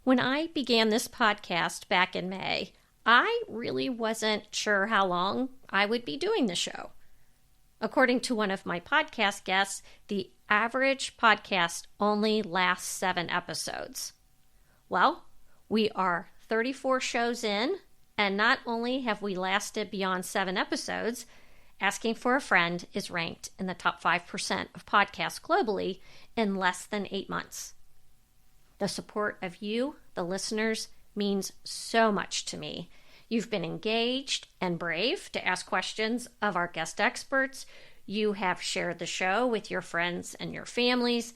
When I began this podcast back in May, I really wasn't sure how long I would be doing the show. According to one of my podcast guests, the average podcast only lasts 7 episodes. Well, we are 34 shows in, and not only have we lasted beyond 7 episodes, Asking for a Friend is ranked in the top 5% of podcasts globally in less than 8 months. The support of you, the listeners, means so much to me. You've been engaged and brave to ask questions of our guest experts. You have shared the show with your friends and your families,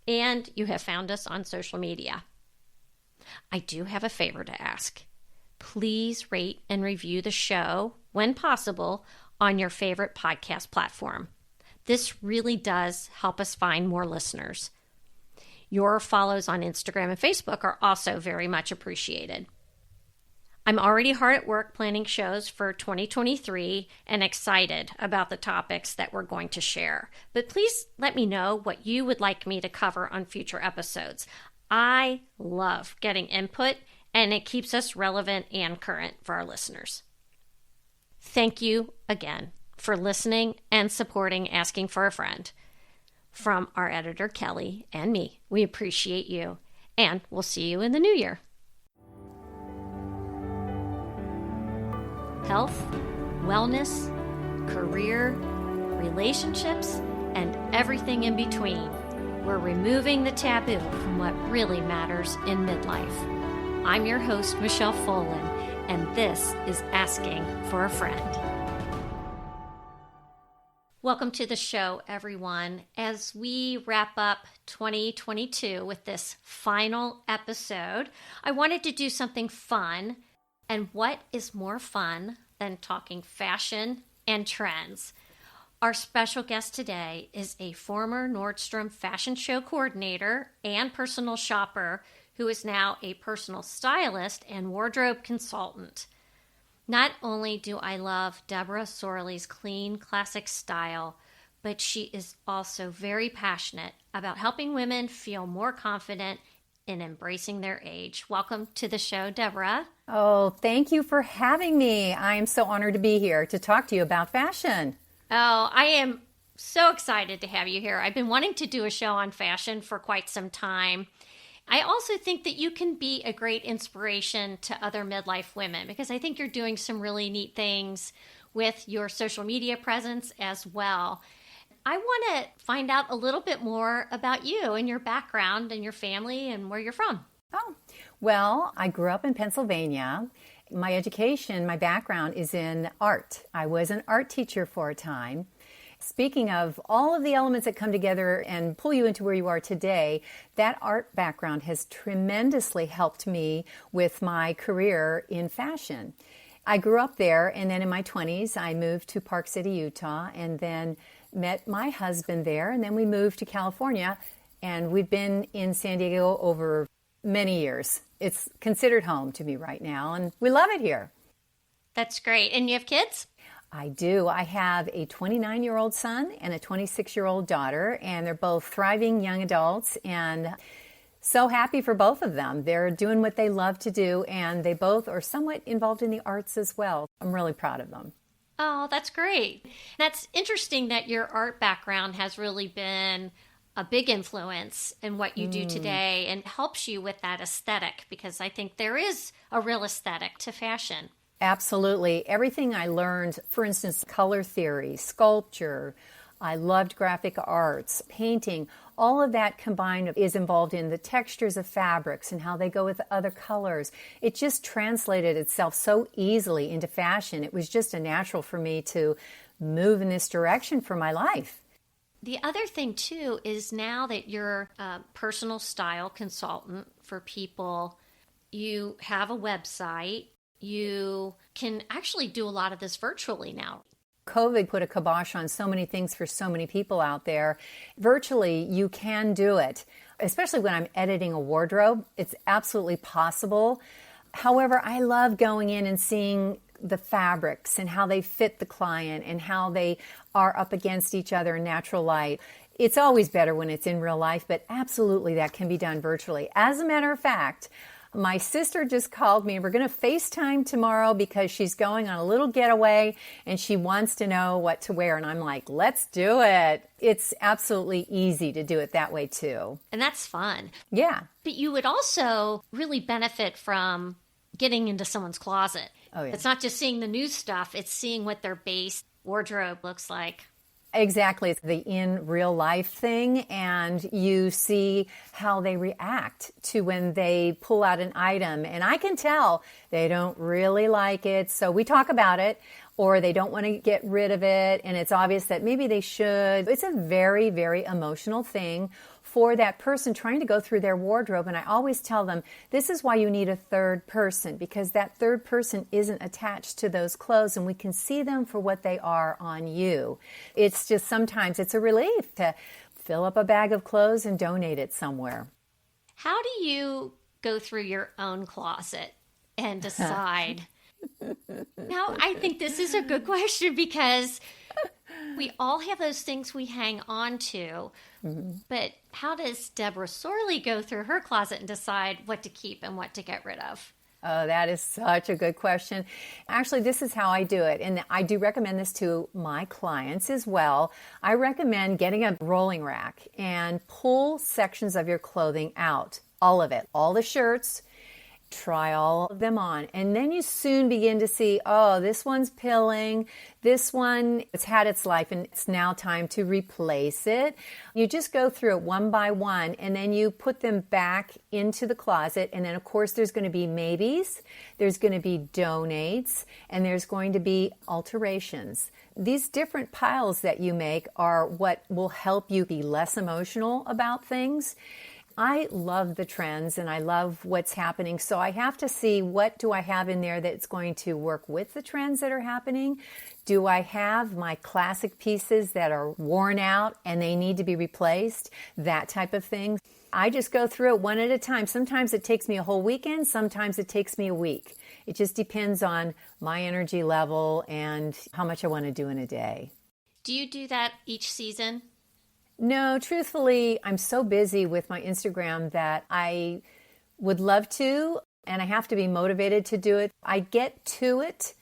and you have found us on social media. I do have a favor to ask. Please rate and review the show, when possible, on your favorite podcast platform. This really does help us find more listeners. Your follows on Instagram and Facebook are also very much appreciated. I'm already hard at work planning shows for 2023 and excited about the topics that we're going to share. But please let me know what you would like me to cover on future episodes. I love getting input, and it keeps us relevant and current for our listeners. Thank you again for listening and supporting Asking for a Friend. From our editor, Kelly, and me, we appreciate you, and we'll see you in the new year. Health, wellness, career, relationships, and everything in between. We're removing the taboo from what really matters in midlife. I'm your host, Michelle Folan, and this is Asking for a Friend. Welcome to the show, everyone. As we wrap up 2022 with this final episode, I wanted to do something fun. And what is more fun than talking fashion and trends? Our special guest today is a former Nordstrom fashion show coordinator and personal shopper who is now a personal stylist and wardrobe consultant. Not only do I love Deborah Sorlie's clean, classic style, but she is also very passionate about helping women feel more confident in embracing their age. Welcome to the show, Deborah. Oh, thank you for having me. I am so honored to be here to talk to you about fashion. Oh, I am so excited to have you here. I've been wanting to do a show on fashion for quite some time. I also think that you can be a great inspiration to other midlife women because I think you're doing some really neat things with your social media presence as well. I want to find out a little bit more about you and your background and your family and where you're from. Oh, well, I grew up in Pennsylvania. My education, my background is in art. I was an art teacher for a time. Speaking of all of the elements that come together and pull you into where you are today, that art background has tremendously helped me with my career in fashion. I grew up there, and then in my 20s, I moved to Park City, Utah, and then met my husband there, and then we moved to California, and we've been in San Diego over many years. It's considered home to me right now, and we love it here. That's great. And you have kids? I do. I have a 29-year-old son and a 26-year-old daughter, and they're both thriving young adults, and so happy for both of them. They're doing what they love to do, and they both are somewhat involved in the arts as well. I'm really proud of them. Oh, that's great. That's interesting that your art background has really been a big influence in what you do today and helps you with that aesthetic, because I think there is a real aesthetic to fashion. Absolutely. Everything I learned, for instance, color theory, sculpture, I loved graphic arts, painting, all of that combined is involved in the textures of fabrics and how they go with other colors. It just translated itself so easily into fashion. It was just a natural for me to move in this direction for my life. The other thing, too, is now that you're a personal style consultant for people, you have a website. You can actually do a lot of this virtually now. COVID put a kibosh on so many things for so many people out there. Virtually, you can do it, especially when I'm editing a wardrobe. It's absolutely possible. However, I love going in and seeing the fabrics and how they fit the client and how they are up against each other in natural light. It's always better when it's in real life, but absolutely that can be done virtually. As a matter of fact, My sister just called me. We're going to FaceTime tomorrow because she's going on a little getaway and she wants to know what to wear. And I'm like, let's do it. It's absolutely easy to do it that way too. And that's fun. Yeah. But you would also really benefit from getting into someone's closet. Oh, yeah. It's not just seeing the new stuff, it's seeing what their base wardrobe looks like. Exactly. It's the in real life thing, and you see how they react to when they pull out an item. And I can tell they don't really like it. So we talk about it, or they don't want to get rid of it. And it's obvious that maybe they should. It's a very, very emotional thing for that person trying to go through their wardrobe. And I always tell them, this is why you need a third person, because that third person isn't attached to those clothes and we can see them for what they are on you. It's just sometimes it's a relief to fill up a bag of clothes and donate it somewhere. How do you go through your own closet and decide? Now, I think this is a good question because we all have those things we hang on to, but how does Deborah Sorlie go through her closet and decide what to keep and what to get rid of? Oh, that is such a good question. Actually, this is how I do it. And I do recommend this to my clients as well. I recommend getting a rolling rack and pull sections of your clothing out, all of it, all the shirts. Try all of them on. And then you soon begin to see, oh, this one's pilling. This one, it's had its life and it's now time to replace it. You just go through it one by one and then you put them back into the closet. And then, of course, there's going to be maybes, there's going to be donates, and there's going to be alterations. These different piles that you make are what will help you be less emotional about things. I love the trends and I love what's happening. So I have to see, what do I have in there that's going to work with the trends that are happening? Do I have my classic pieces that are worn out and they need to be replaced? That type of thing. I just go through it one at a time. Sometimes it takes me a whole weekend. Sometimes it takes me a week. It just depends on my energy level and how much I want to do in a day. Do you do that each season? No, truthfully, I'm so busy with my Instagram that I would love to, and I have to be motivated to do it. I get to it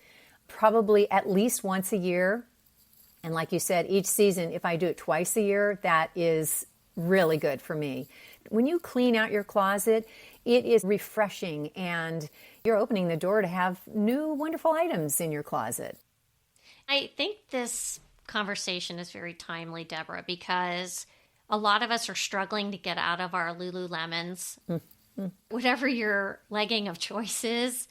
probably at least once a year. And like you said, each season, if I do it twice a year, that is really good for me. When you clean out your closet, it is refreshing and you're opening the door to have new, wonderful items in your closet. I think this conversation is very timely, Deborah, because a lot of us are struggling to get out of our Lululemons, whatever your legging of choice is,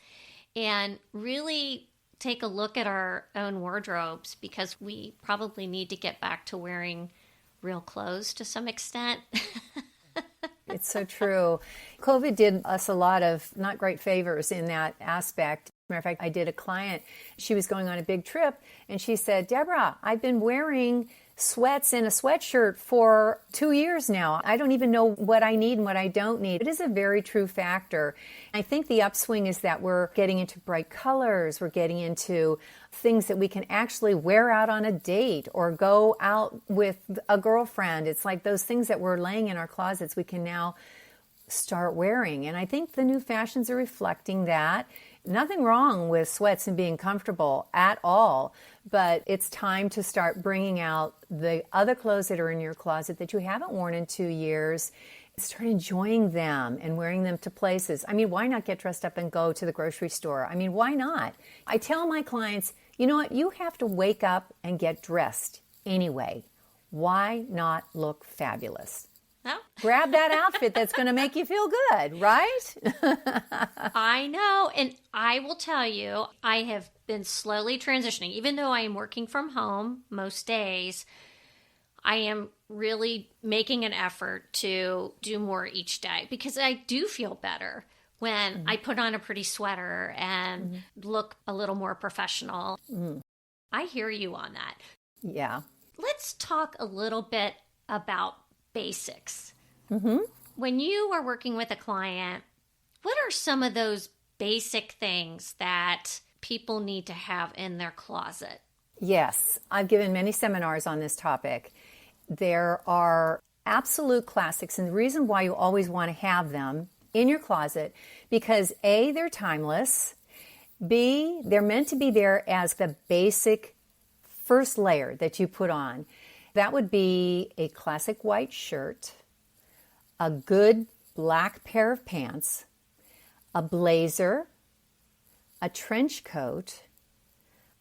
and really take a look at our own wardrobes, because we probably need to get back to wearing real clothes to some extent. It's so true. COVID did us a lot of not great favors in that aspect. Matter of fact, I did a client, she was going on a big trip, and she said, Deborah, I've been wearing sweats in a sweatshirt for 2 years now. I don't even know what I need and what I don't need. It is a very true factor. I think the upswing is that we're getting into bright colors. We're getting into things that we can actually wear out on a date or go out with a girlfriend. It's like those things that were laying in our closets we can now start wearing. And I think the new fashions are reflecting that. Nothing wrong with sweats and being comfortable at all, but it's time to start bringing out the other clothes that are in your closet that you haven't worn in 2 years. Start enjoying them and wearing them to places. I mean, why not get dressed up and go to the grocery store? I mean, why not? I tell my clients, you know what? You have to wake up and get dressed anyway. Why not look fabulous? No. Grab that outfit that's going to make you feel good, right? I know. And I will tell you, I have been slowly transitioning. Even though I am working from home most days, I am really making an effort to do more each day, because I do feel better when I put on a pretty sweater and look a little more professional. I hear you on that. Yeah. Let's talk a little bit about basics. When you are working with a client, what are some of those basic things that people need to have in their closet? Yes, I've given many seminars on this topic. There are absolute classics, and the reason why you always want to have them in your closet because A, they're timeless. B, they're meant to be there as the basic first layer that you put on. That would be a classic white shirt, a good black pair of pants, a blazer, a trench coat,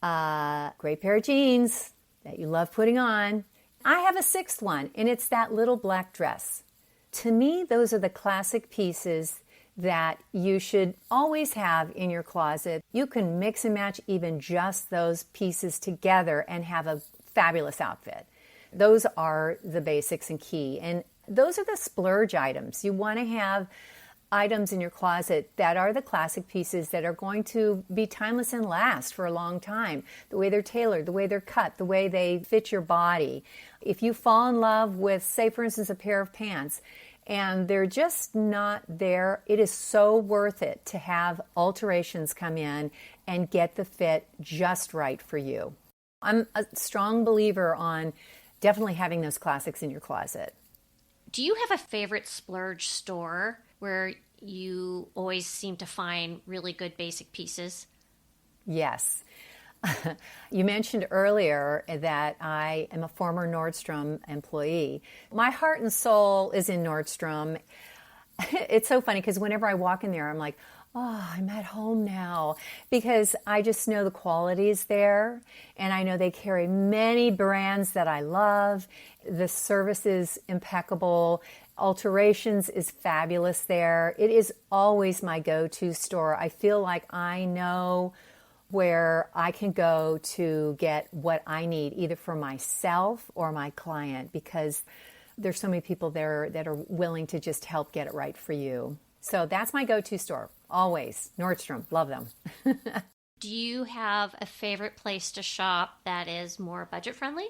a great pair of jeans that you love putting on. I have a sixth one, and it's that little black dress. To me, those are the classic pieces that you should always have in your closet. You can mix and match even just those pieces together and have a fabulous outfit. Those are the basics and key. And those are the splurge items. You want to have items in your closet that are the classic pieces that are going to be timeless and last for a long time. The way they're tailored, the way they're cut, the way they fit your body. If you fall in love with, say, for instance, a pair of pants, and they're just not there, it is so worth it to have alterations come in and get the fit just right for you. I'm a strong believer on definitely having those classics in your closet. Do you have a favorite splurge store where you always seem to find really good basic pieces? Yes. You mentioned earlier that I am a former Nordstrom employee. My heart and soul is in Nordstrom. It's so funny because whenever I walk in there, I'm like, oh, I'm at home now, because I just know the quality is there, and I know they carry many brands that I love. The service is impeccable. Alterations is fabulous there. It is always my go-to store. I feel like I know where I can go to get what I need, either for myself or my client, because there's so many people there that are willing to just help get it right for you. So that's my go-to store, always. Nordstrom, love them. Do you have a favorite place to shop that is more budget-friendly?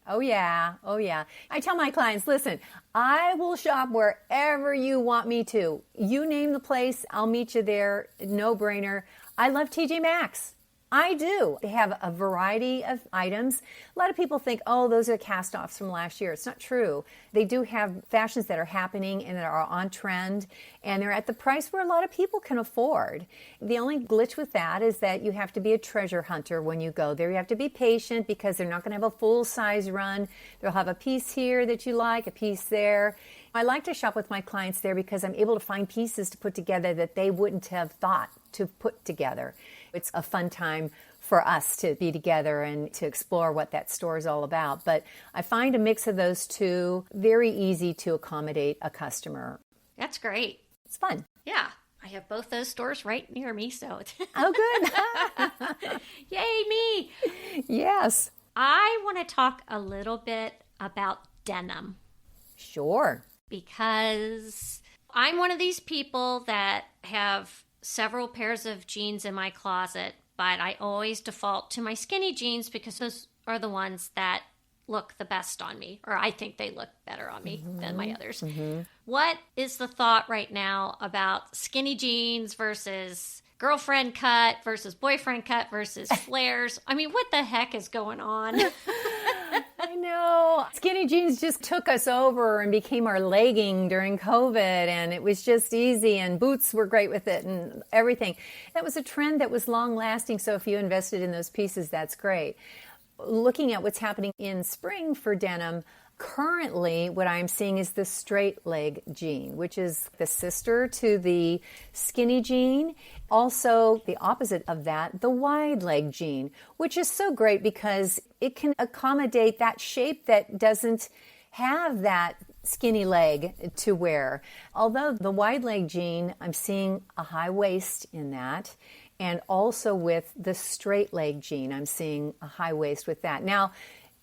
Oh, yeah. Oh, yeah. I tell my clients, listen, I will shop wherever you want me to. You name the place, I'll meet you there. No brainer. I love TJ Maxx. I do. They have a variety of items. A lot of people think, oh, those are cast-offs from last year. It's not true. They do have fashions that are happening and that are on trend, and they're at the price where a lot of people can afford. The only glitch with that is that you have to be a treasure hunter when you go there. You have to be patient because they're not going to have a full-size run. They'll have a piece here that you like, a piece there. I like to shop with my clients there because I'm able to find pieces to put together that they wouldn't have thought to put together. It's a fun time for us to be together and to explore what that store is all about. But I find a mix of those two very easy to accommodate a customer. That's great. It's fun. Yeah. I have both those stores right near me, so Oh, good. Yay, me. Yes. I want to talk a little bit about denim. Sure. Because I'm one of these people that have several pairs of jeans in my closet, but I always default to my skinny jeans because those are the ones that look the best on me, or I think they look better on me than my others. Mm-hmm. What is the thought right now about skinny jeans versus girlfriend cut versus boyfriend cut versus flares? I mean, what the heck is going on? I know. Skinny jeans just took us over and became our legging during COVID, and it was just easy, and boots were great with it and everything. That was a trend that was long lasting, so if you invested in those pieces, that's great. Looking at what's happening in spring for denim, currently what I'm seeing is the straight leg jean, which is the sister to the skinny jean. Also, the opposite of that, the wide leg jean, which is so great because it can accommodate that shape that doesn't have that skinny leg to wear. Although the wide leg jean, I'm seeing a high waist in that. And also with the straight leg jean, I'm seeing a high waist with that. Now,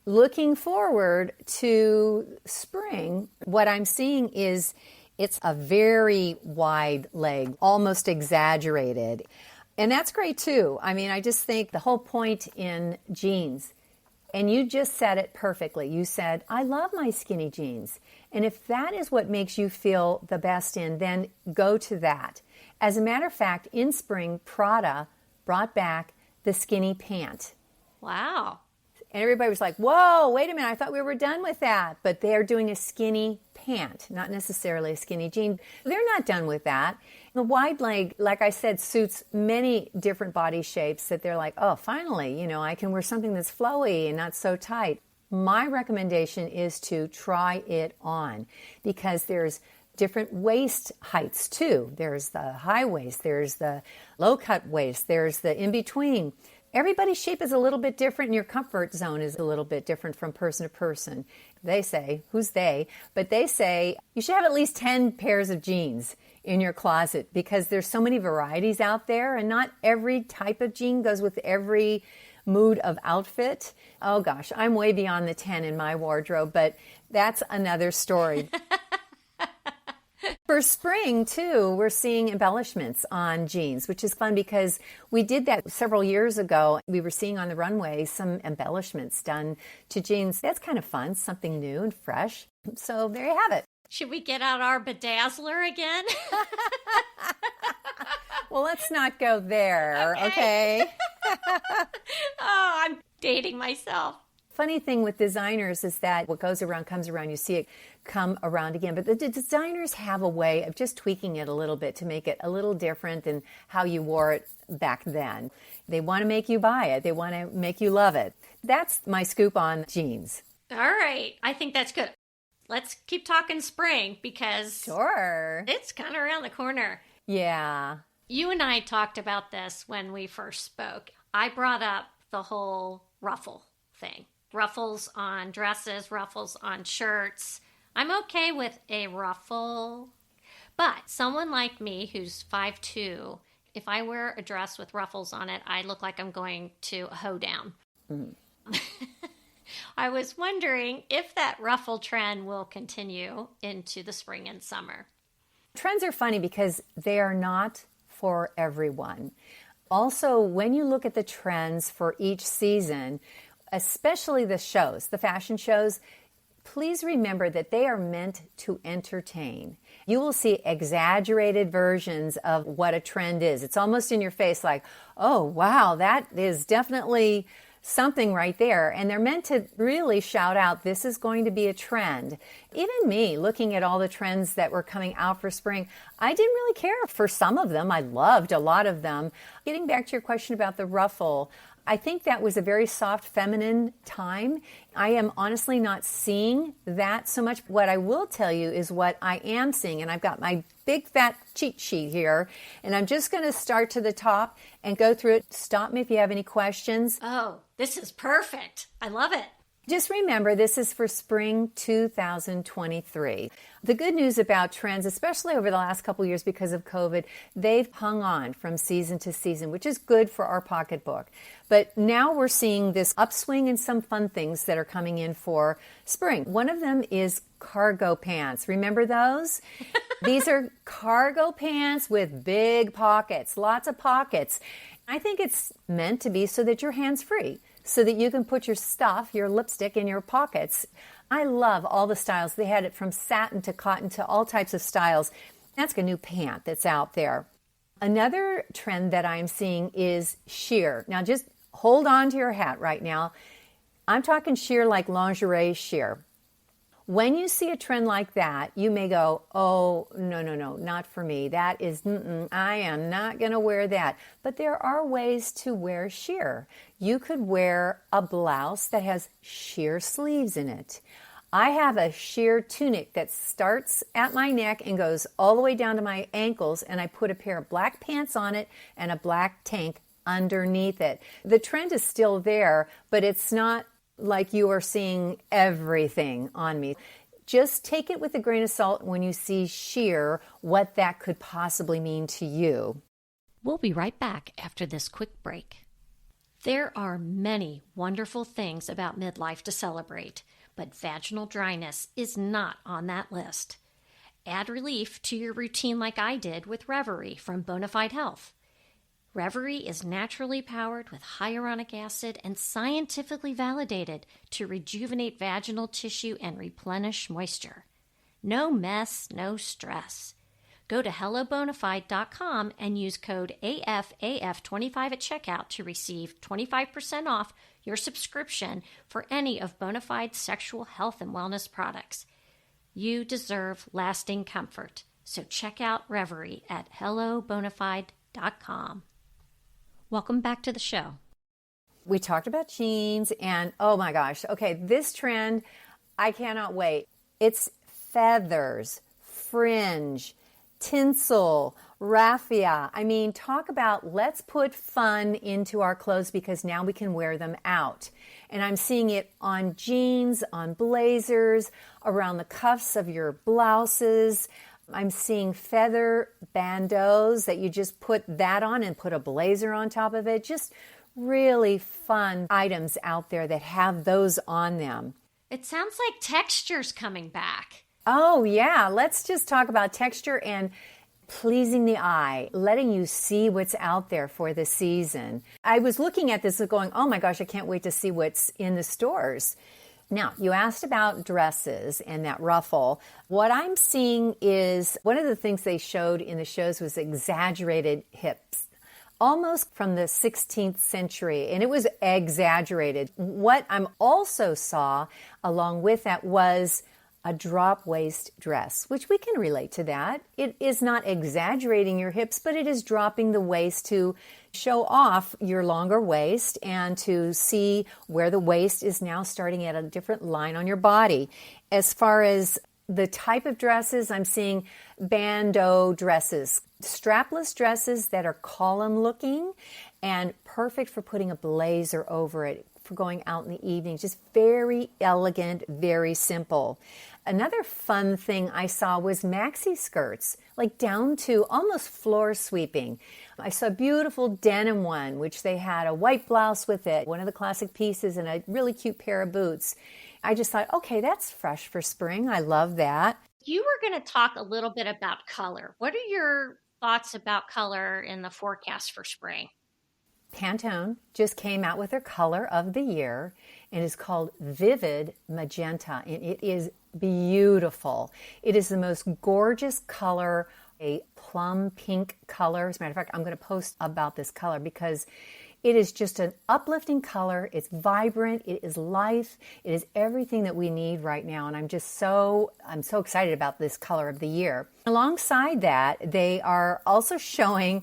looking forward to spring, what I'm seeing is it's a very wide leg, almost exaggerated. And that's great too. I mean, I just think the whole point in jeans, and you just said it perfectly. You said, I love my skinny jeans. And if that is what makes you feel the best in, then go to that. As a matter of fact, in spring, Prada brought back the skinny pant. Wow. And everybody was like, whoa, wait a minute, I thought we were done with that. But they're doing a skinny pant, not necessarily a skinny jean. They're not done with that. The wide leg, like I said, suits many different body shapes that they're like, oh, finally, I can wear something that's flowy and not so tight. My recommendation is to try it on because there's different waist heights too. There's the high waist, there's the low cut waist, there's the in between. Everybody's shape is a little bit different and your comfort zone is a little bit different from person to person. They say, who's they? But they say you should have at least 10 pairs of jeans in your closet because there's so many varieties out there and not every type of jean goes with every mood of outfit. Oh gosh, I'm way beyond the 10 in my wardrobe, but that's another story. For spring, too, we're seeing embellishments on jeans, which is fun because we did that several years ago. We were seeing on the runway some embellishments done to jeans. That's kind of fun, something new and fresh. So there you have it. Should we get out our bedazzler again? Well, let's not go there, okay? Oh, I'm dating myself. Funny thing with designers is that what goes around comes around. You see it come around again. But the designers have a way of just tweaking it a little bit to make it a little different than how you wore it back then. They want to make you buy it. They want to make you love it. That's my scoop on jeans. All right. I think that's good. Let's keep talking spring because sure, it's kind of around the corner. Yeah. You and I talked about this when we first spoke. I brought up the whole ruffle thing. Ruffles on dresses, ruffles on shirts. I'm okay with a ruffle, but someone like me who's 5'2", if I wear a dress with ruffles on it, I look like I'm going to a hoedown. Mm. I was wondering if that ruffle trend will continue into the spring and summer. Trends are funny because they are not for everyone. Also, when you look at the trends for each season, especially the shows, the fashion shows, please remember that they are meant to entertain. You will see exaggerated versions of what a trend is. It's almost in your face like, oh, wow, that is definitely something right there. And they're meant to really shout out, this is going to be a trend. Even me, looking at all the trends that were coming out for spring, I didn't really care for some of them. I loved a lot of them. Getting back to your question about the ruffle, I think that was a very soft, feminine time. I am honestly not seeing that so much. What I will tell you is what I am seeing, and I've got my big fat cheat sheet here, and I'm just going to start to the top and go through it. Stop me if you have any questions. Oh, this is perfect. I love it. Just remember, this is for spring 2023. The good news about trends, especially over the last couple of years because of COVID, they've hung on from season to season, which is good for our pocketbook. But now we're seeing this upswing and some fun things that are coming in for spring. One of them is cargo pants. Remember those? These are cargo pants with big pockets, lots of pockets. I think it's meant to be so that you're hands-free, so that you can put your stuff, your lipstick, in your pockets. I love all the styles. They had it from satin to cotton to all types of styles. That's a new pant that's out there. Another trend that I'm seeing is sheer. Now just hold on to your hat right now. I'm talking sheer like lingerie sheer. When you see a trend like that, you may go, oh, no, not for me. That is, I am not going to wear that. But there are ways to wear sheer. You could wear a blouse that has sheer sleeves in it. I have a sheer tunic that starts at my neck and goes all the way down to my ankles, and I put a pair of black pants on it and a black tank underneath it. The trend is still there, but it's not like you are seeing everything on me. Just take it with a grain of salt when you see sheer, what that could possibly mean to you. We'll be right back after this quick break. There are many wonderful things about midlife to celebrate, but vaginal dryness is not on that list. Add relief to your routine like I did with Revaree from Bonafide Health. Revaree is naturally powered with hyaluronic acid and scientifically validated to rejuvenate vaginal tissue and replenish moisture. No mess, no stress. Go to hellobonafide.com and use code AFAF25 at checkout to receive 25% off your subscription for any of Bonafide's sexual health and wellness products. You deserve lasting comfort, so check out Revaree at hellobonafide.com. Welcome back to the show. We talked about jeans, and oh my gosh, okay, this trend, I cannot wait. It's feathers, fringe, tinsel, raffia. I mean, talk about let's put fun into our clothes because now we can wear them out. And I'm seeing it on jeans, on blazers, around the cuffs of your blouses. I'm seeing feather bandeaus that you just put that on and put a blazer on top of it. Just really fun items out there that have those on them. It sounds like texture's coming back. Oh, yeah. Let's just talk about texture and pleasing the eye, letting you see what's out there for the season. I was looking at this and going, oh my gosh, I can't wait to see what's in the stores. Now, you asked about dresses and that ruffle. What I'm seeing is one of the things they showed in the shows was exaggerated hips, almost from the 16th century, and it was exaggerated. What I'm also saw along with that was a drop waist dress, which we can relate to that. It is not exaggerating your hips, but it is dropping the waist to show off your longer waist and to see where the waist is now starting at a different line on your body. As far as the type of dresses, I'm seeing bandeau dresses, strapless dresses that are column looking and perfect for putting a blazer over it, for going out in the evening. Just very elegant, very simple. Another fun thing I saw was maxi skirts, like down to almost floor sweeping. I saw a beautiful denim one, which they had a white blouse with it, one of the classic pieces, and a really cute pair of boots. I just thought, okay, that's fresh for spring. I love that. You were going to talk a little bit about color. What are your thoughts about color in the forecast for spring? Pantone just came out with their color of the year and is called Viva Magenta, and it is beautiful. It is the most gorgeous color, a plum pink color. As a matter of fact, I'm going to post about this color because it is just an uplifting color. It's vibrant. It is life. It is everything that we need right now. And I'm so excited about this color of the year. Alongside that, they are also showing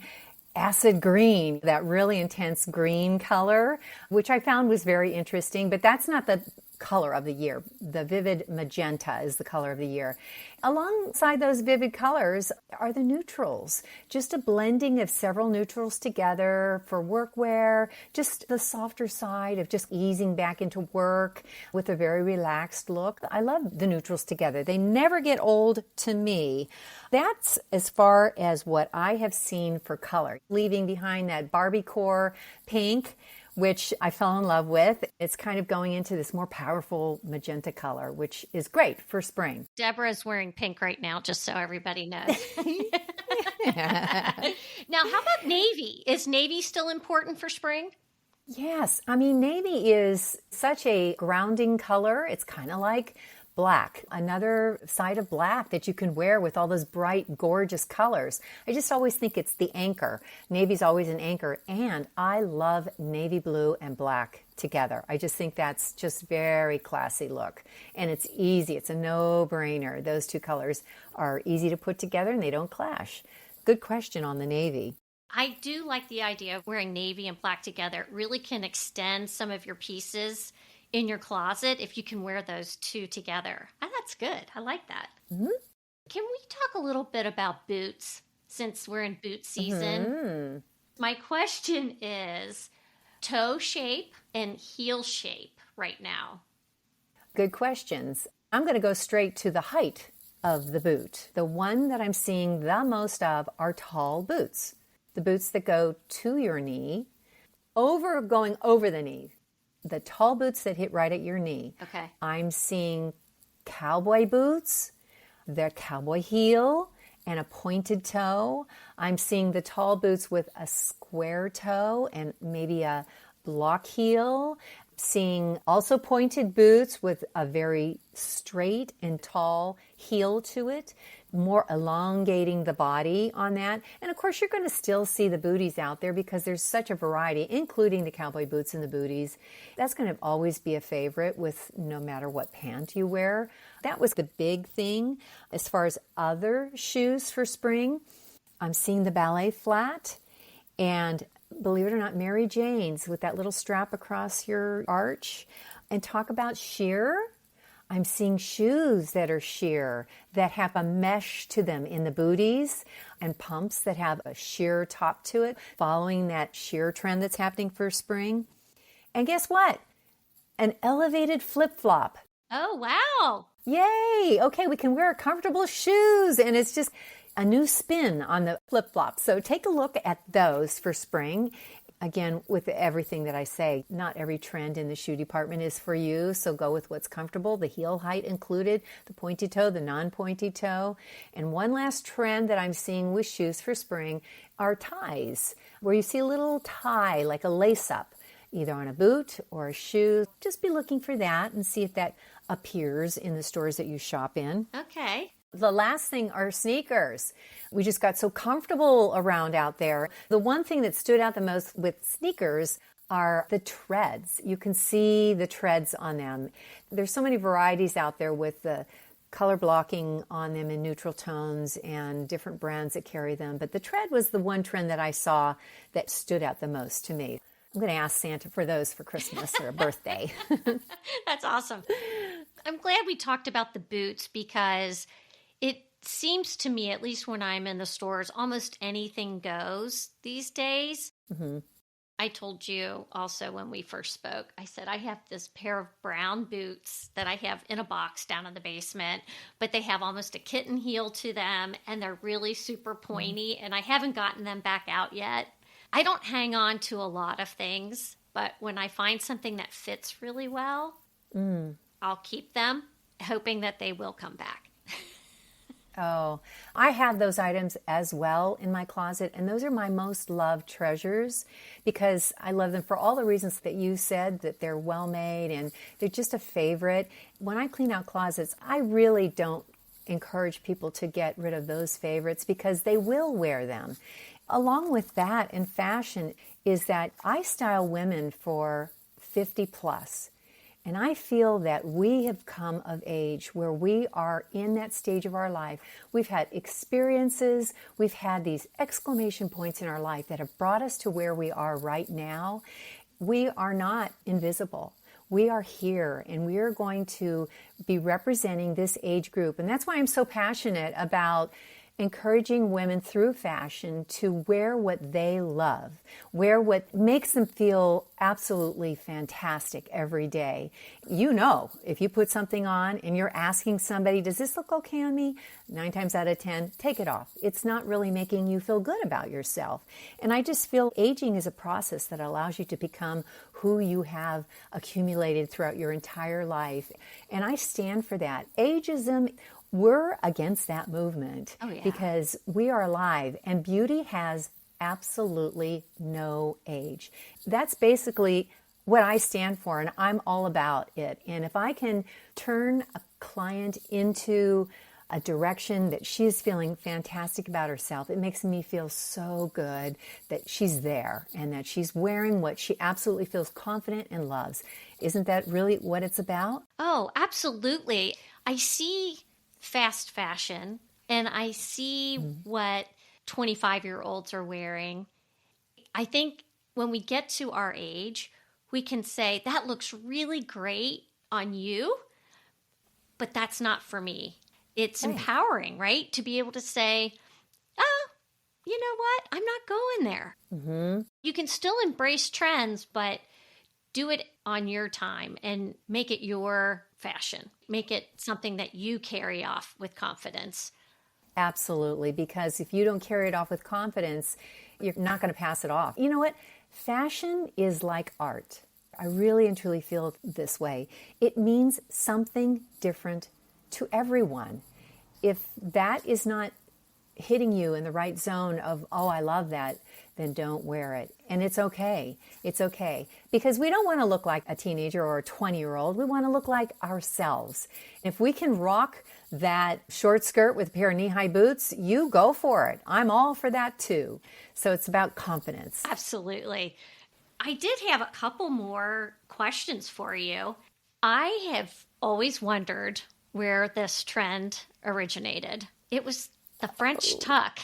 acid green, that really intense green color, which I found was very interesting, but that's not the color of the year. The vivid magenta is the color of the year. Alongside those vivid colors are the neutrals, just a blending of several neutrals together for workwear, just the softer side of just easing back into work with a very relaxed look. I love the neutrals together. They never get old to me. That's as far as what I have seen for color. Leaving behind that Barbie-core pink, which I fell in love with. It's kind of going into this more powerful magenta color, which is great for spring. Deborah's wearing pink right now, just so everybody knows. Now, how about navy? Is navy still important for spring? Yes. I mean, navy is such a grounding color. It's kind of like black, another side of black that you can wear with all those bright, gorgeous colors. I just always think it's the anchor. Navy's always an anchor, and I love navy blue and black together. I just think that's just very classy look, and it's easy. It's a no-brainer. Those two colors are easy to put together, and they don't clash. Good question on the navy. I do like the idea of wearing navy and black together. It really can extend some of your pieces in your closet if you can wear those two together. Oh, that's good. I like that. Mm-hmm. Can we talk a little bit about boots since we're in boot season? Mm-hmm. My question is toe shape and heel shape right now. Good questions. I'm going to go straight to the height of the boot. The one that I'm seeing the most of are tall boots. The boots that go to your knee, going over the knee. The tall boots that hit right at your knee. Okay. I'm seeing cowboy boots, the cowboy heel, and a pointed toe. I'm seeing the tall boots with a square toe and maybe a block heel. Seeing also pointed boots with a very straight and tall heel to it. more elongating the body on that. And of course, you're going to still see the booties out there because there's such a variety, including the cowboy boots and the booties. That's going to always be a favorite with no matter what pant you wear. That was the big thing. As far as other shoes for spring, I'm seeing the ballet flat, and believe it or not, Mary Jane's with that little strap across your arch. And talk about sheer. I'm seeing shoes that are sheer, that have a mesh to them in the booties, and pumps that have a sheer top to it, following that sheer trend that's happening for spring. And guess what? An elevated flip-flop. Oh, wow. Yay! Okay, we can wear comfortable shoes, and it's just a new spin on the flip-flop. So take a look at those for spring. Again, with everything that I say, not every trend in the shoe department is for you, so go with what's comfortable, the heel height included, the pointy toe, the non-pointy toe. And one last trend that I'm seeing with shoes for spring are ties, where you see a little tie, like a lace-up, either on a boot or a shoe. Just be looking for that and see if that appears in the stores that you shop in. Okay. The last thing are sneakers. We just got so comfortable around out there. The one thing that stood out the most with sneakers are the treads. You can see the treads on them. There's so many varieties out there with the color blocking on them in neutral tones and different brands that carry them. But the tread was the one trend that I saw that stood out the most to me. I'm going to ask Santa for those for Christmas or a birthday. That's awesome. I'm glad we talked about the boots because it seems to me, at least when I'm in the stores, almost anything goes these days. Mm-hmm. I told you also when we first spoke, I said I have this pair of brown boots that I have in a box down in the basement, but they have almost a kitten heel to them and they're really super pointy and I haven't gotten them back out yet. I don't hang on to a lot of things, but when I find something that fits really well, I'll keep them, hoping that they will come back. Oh, I have those items as well in my closet, and those are my most loved treasures because I love them for all the reasons that you said, that they're well made and they're just a favorite. When I clean out closets, I really don't encourage people to get rid of those favorites because they will wear them. Along with that in fashion is that I style women for 50 plus. And I feel that we have come of age where we are in that stage of our life. We've had experiences, we've had these exclamation points in our life that have brought us to where we are right now. We are not invisible. We are here and we are going to be representing this age group. And that's why I'm so passionate about encouraging women through fashion to wear what they love, wear what makes them feel absolutely fantastic every day. You know, if you put something on and you're asking somebody, does this look okay on me? 9 times out of 10, take it off. It's not really making you feel good about yourself. And I just feel aging is a process that allows you to become who you have accumulated throughout your entire life. And I stand for that. Ageism, we're against that movement because we are alive and beauty has absolutely no age. That's basically what I stand for and I'm all about it. And if I can turn a client into a direction that she is feeling fantastic about herself, it makes me feel so good that she's there and that she's wearing what she absolutely feels confident and loves. Isn't that really what it's about? Oh, absolutely. I see fast fashion and I see what 25-year-olds are wearing. I think when we get to our age, we can say that looks really great on you, but that's not for me. It's empowering, right? To be able to say, oh, you know what? I'm not going there. Mm-hmm. You can still embrace trends, but do it on your time and make it your fashion. Make it something that you carry off with confidence. Absolutely, because if you don't carry it off with confidence, you're not going to pass it off. You know what? Fashion is like art. I really and truly feel this way. It means something different to everyone. If that is not hitting you in the right zone of, oh, I love that, then don't wear it. And it's okay. It's okay. Because we don't want to look like a teenager or a 20-year-old. We want to look like ourselves. If we can rock that short skirt with a pair of knee-high boots, you go for it. I'm all for that too. So it's about confidence. Absolutely. I did have a couple more questions for you. I have always wondered where this trend originated. It was the French tuck.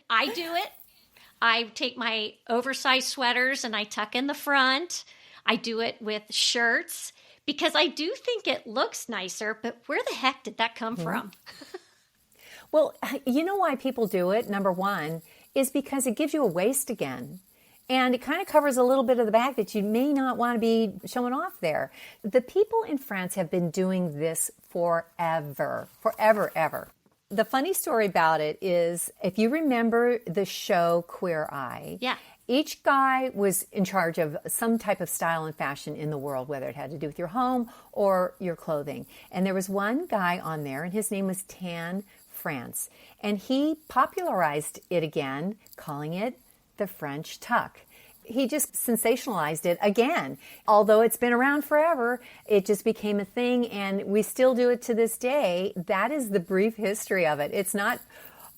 I do it. I take my oversized sweaters and I tuck in the front. I do it with shirts because I do think it looks nicer, but where the heck did that come from? Well, you know why people do it, number one, is because it gives you a waist again. And it kind of covers a little bit of the back that you may not want to be showing off there. The people in France have been doing this forever, ever. The funny story about it is, if you remember the show Queer Eye, yeah, each guy was in charge of some type of style and fashion in the world, whether it had to do with your home or your clothing. And there was one guy on there, and his name was Tan France. And he popularized it again, calling it the French tuck. He just sensationalized it again. Although it's been around forever, it just became a thing, and we still do it to this day. That is the brief history of it. It's not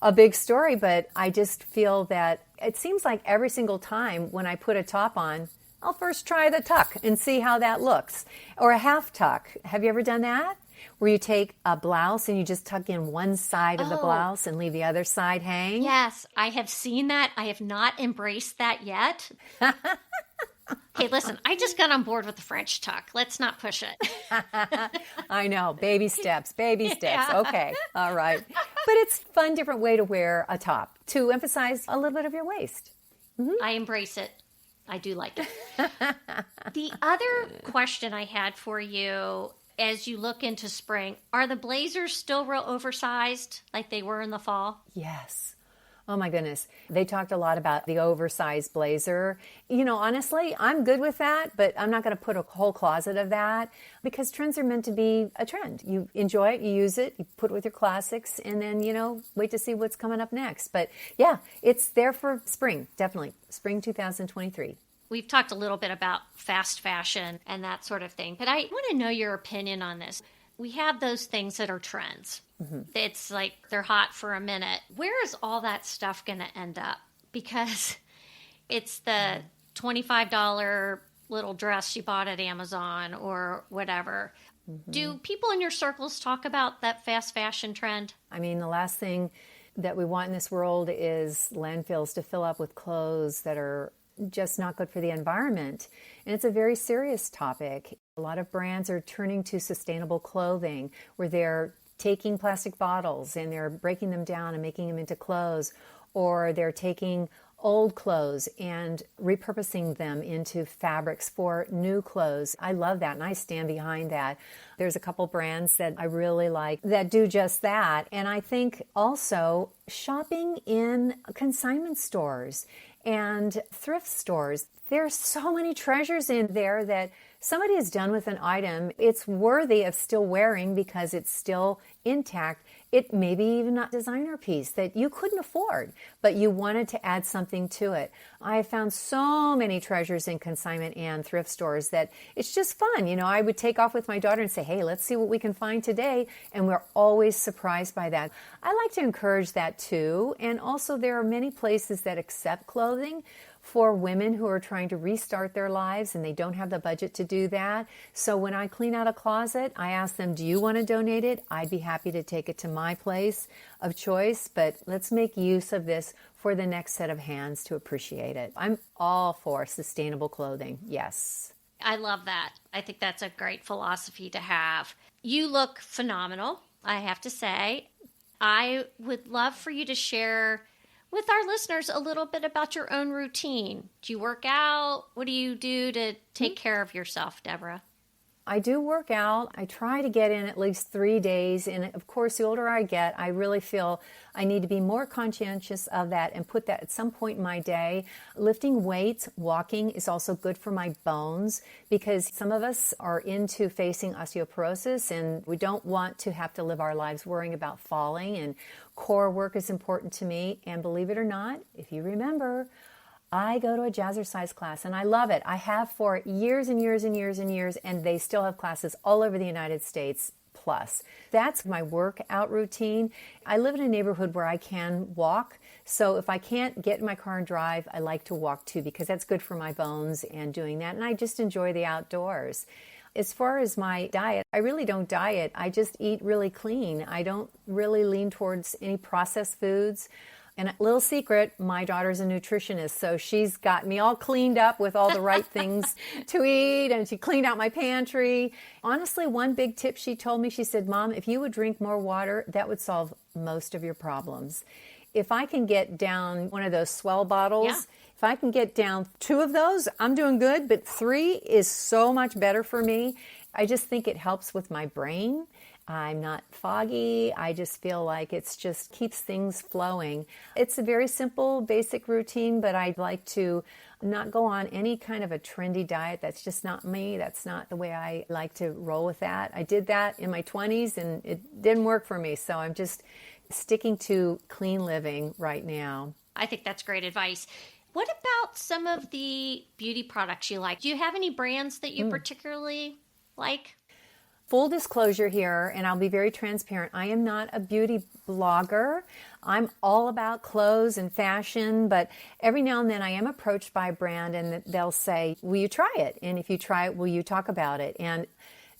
a big story, but I just feel that it seems like every single time when I put a top on, I'll first try the tuck and see how that looks. Or a half tuck. Have you ever done that? Where you take a blouse and you just tuck in one side of the blouse and leave the other side hang? Yes, I have seen that. I have not embraced that yet. Hey, listen, I just got on board with the French tuck. Let's not push it. I know. Baby steps. Yeah. Okay. All right. But it's a fun, different way to wear a top to emphasize a little bit of your waist. Mm-hmm. I embrace it. I do like it. The other question I had for you, as you look into spring, are the blazers still real oversized like they were in the fall? Yes. Oh my goodness. They talked a lot about the oversized blazer. You know, honestly, I'm good with that, but I'm not going to put a whole closet of that because trends are meant to be a trend. You enjoy it, you use it, you put it with your classics, and then, you know, wait to see what's coming up next. But yeah, it's there for spring, definitely. Spring 2023. We've talked a little bit about fast fashion and that sort of thing, but I want to know your opinion on this. We have those things that are trends. Mm-hmm. It's like they're hot for a minute. Where is all that stuff going to end up? Because it's the $25 little dress you bought at Amazon or whatever. Mm-hmm. Do people in your circles talk about that fast fashion trend? I mean, the last thing that we want in this world is landfills to fill up with clothes that are just not good for the environment. And it's a very serious topic. A lot of brands are turning to sustainable clothing where they're taking plastic bottles and they're breaking them down and making them into clothes, or they're taking old clothes and repurposing them into fabrics for new clothes. I love that, and I stand behind that. There's a couple brands that I really like that do just that. And I think also shopping in consignment stores and thrift stores. There's so many treasures in there that somebody has done with an item. It's worthy of still wearing because it's still intact. It may be even a designer piece that you couldn't afford, but you wanted to add something to it. I have found so many treasures in consignment and thrift stores that it's just fun. You know, I would take off with my daughter and say, hey, let's see what we can find today. And we're always surprised by that. I like to encourage that too. And also there are many places that accept clothing for women who are trying to restart their lives and they don't have the budget to do that. So when I clean out a closet, I ask them, do you want to donate it? I'd be happy to take it to my place of choice, but let's make use of this for the next set of hands to appreciate it. I'm all for sustainable clothing. Yes. I love that. I think that's a great philosophy to have. You look phenomenal, I have to say. I would love for you to share with our listeners a little bit about your own routine. Do you work out? What do you do to take care of yourself, Deborah? I do work out. I try to get in at least 3 days. And of course, the older I get, I really feel I need to be more conscientious of that and put that at some point in my day. Lifting weights, walking is also good for my bones because some of us are into facing osteoporosis and we don't want to have to live our lives worrying about falling. And core work is important to me. And believe it or not, if you remember, I go to a jazzercise class and I love it. I have for years and years and years and years, and they still have classes all over the United States plus. That's my workout routine. I live in a neighborhood where I can walk. So if I can't get in my car and drive, I like to walk too because that's good for my bones and doing that. And I just enjoy the outdoors. As far as my diet, I really don't diet. I just eat really clean. I don't really lean towards any processed foods. And a little secret, my daughter's a nutritionist, so she's got me all cleaned up with all the right things to eat, and she cleaned out my pantry. Honestly, one big tip she told me, she said, Mom, if you would drink more water, that would solve most of your problems. If I can get down one of those Swell bottles, if I can get down 2 of those, I'm doing good, but 3 is so much better for me. I just think it helps with my brain. I'm not foggy. I just feel like it's just keeps things flowing. It's a very simple, basic routine, but I'd like to not go on any kind of a trendy diet. That's just not me. That's not the way I like to roll with that. I did that in my 20s and it didn't work for me. So I'm just sticking to clean living right now. I think that's great advice. What about some of the beauty products you like? Do you have any brands that you particularly like? Full disclosure here, and I'll be very transparent, I am not a beauty blogger. I'm all about clothes and fashion, but every now and then I am approached by a brand and they'll say, will you try it? And if you try it, will you talk about it? And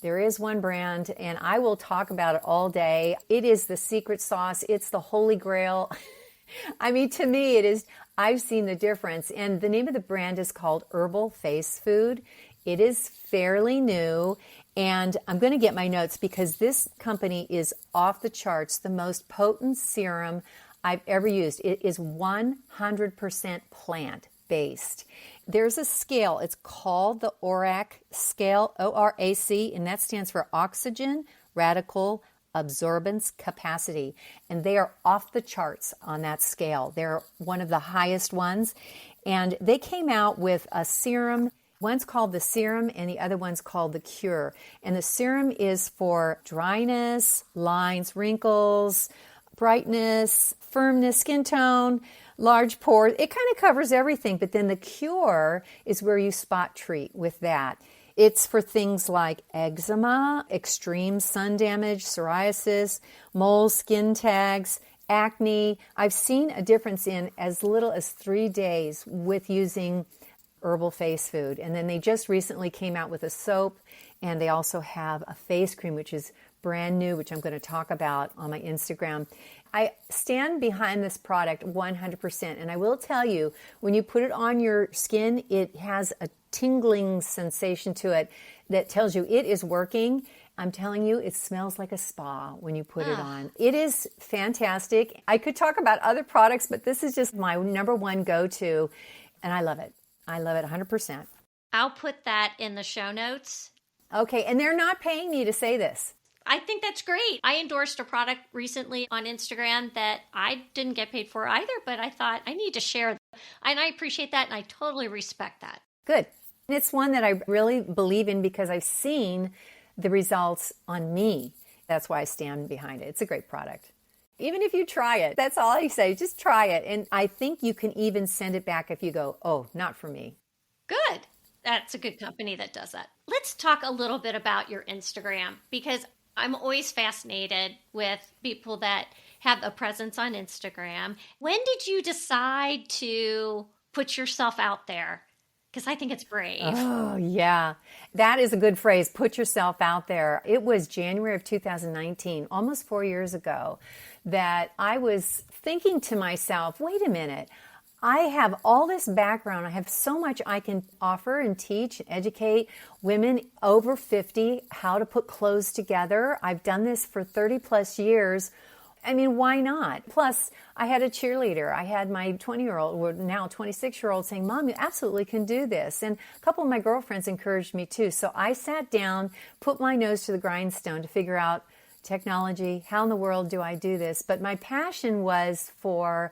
there is one brand, and I will talk about it all day. It is the secret sauce. It's the holy grail. I mean, to me, it is. I've seen the difference. And the name of the brand is called Herbal Face Food. It is fairly new. And I'm going to get my notes because this company is off the charts, the most potent serum I've ever used. It is 100% plant-based. There's a scale. It's called the ORAC scale, ORAC, and that stands for Oxygen Radical Absorbance Capacity. And they are off the charts on that scale. They're one of the highest ones. And they came out with a serum. One's called the Serum and the other one's called the Cure. And the Serum is for dryness, lines, wrinkles, brightness, firmness, skin tone, large pores. It kind of covers everything. But then the Cure is where you spot treat with that. It's for things like eczema, extreme sun damage, psoriasis, moles, skin tags, acne. I've seen a difference in as little as 3 days with using Herbal Face Food. And then they just recently came out with a soap, and they also have a face cream, which is brand new, which I'm going to talk about on my Instagram. I stand behind this product 100%. And I will tell you, when you put it on your skin, it has a tingling sensation to it that tells you it is working. I'm telling you, it smells like a spa when you put it on. It is fantastic. I could talk about other products, but this is just my number one go-to, and I love it. I love it 100%. I'll put that in the show notes. Okay, and they're not paying me to say this. I think that's great. I endorsed a product recently on Instagram that I didn't get paid for either, but I thought I need to share. And I appreciate that, and I totally respect that. Good. And it's one that I really believe in because I've seen the results on me. That's why I stand behind it. It's a great product. Even if you try it, that's all I say. Just try it. And I think you can even send it back if you go, oh, not for me. Good. That's a good company that does that. Let's talk a little bit about your Instagram because I'm always fascinated with people that have a presence on Instagram. When did you decide to put yourself out there? Because I think it's brave. Oh, yeah. That is a good phrase. Put yourself out there. It was January of 2019, almost 4 years ago, that I was thinking to myself, wait a minute. I have all this background. I have so much I can offer and teach and educate women over 50 how to put clothes together. I've done this for 30 plus years. I mean, why not? Plus, I had a cheerleader. I had my 20-year-old, or now 26-year-old, saying, Mom, you absolutely can do this. And a couple of my girlfriends encouraged me too. So I sat down, put my nose to the grindstone to figure out technology. How in the world do I do this? But my passion was for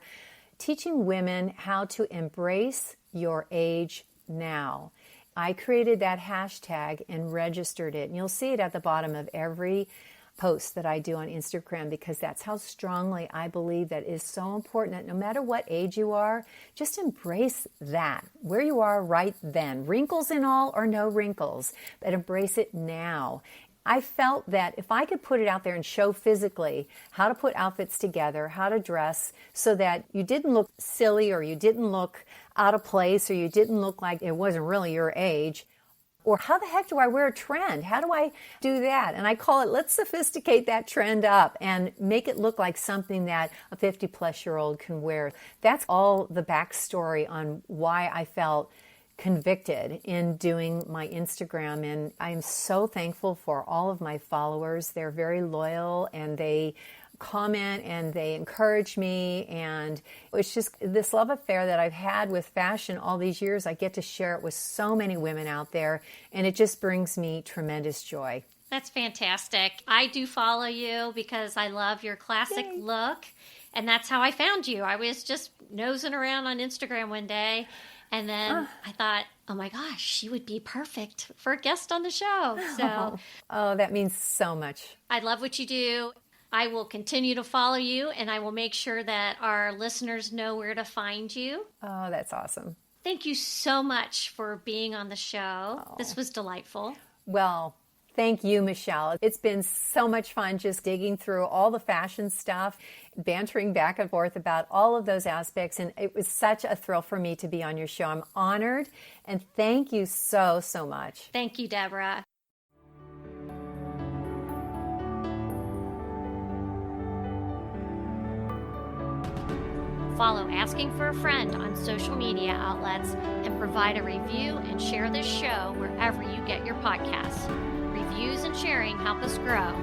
teaching women how to embrace your age now. I created that hashtag and registered it. And you'll see it at the bottom of every post that I do on Instagram, because that's how strongly I believe that is so important, that no matter what age you are, just embrace that, where you are right then, wrinkles and all or no wrinkles, but embrace it now. I felt that if I could put it out there and show physically how to put outfits together, how to dress so that you didn't look silly or you didn't look out of place or you didn't look like it wasn't really your age, or how the heck do I wear a trend? How do I do that? And I call it, let's sophisticate that trend up and make it look like something that a 50-plus-year-old can wear. That's all the backstory on why I felt convicted in doing my Instagram. And I'm so thankful for all of my followers. They're very loyal and they comment and they encourage me, and it's just this love affair that I've had with fashion all these years. I get to share it with so many women out there, and it just brings me tremendous joy. That's fantastic. I do follow you because I love your classic look, and that's how I found you. I was just nosing around on Instagram one day, and then I thought, oh my gosh, she would be perfect for a guest on the show. So, oh, that means so much. I love what you do. I will continue to follow you, and I will make sure that our listeners know where to find you. Oh, that's awesome. Thank you so much for being on the show. Oh. This was delightful. Well, thank you, Michelle. It's been so much fun just digging through all the fashion stuff, bantering back and forth about all of those aspects, and it was such a thrill for me to be on your show. I'm honored, and thank you so, so much. Thank you, Deborah. Follow Asking for a Friend on social media outlets and provide a review and share this show wherever you get your podcasts. Reviews and sharing help us grow.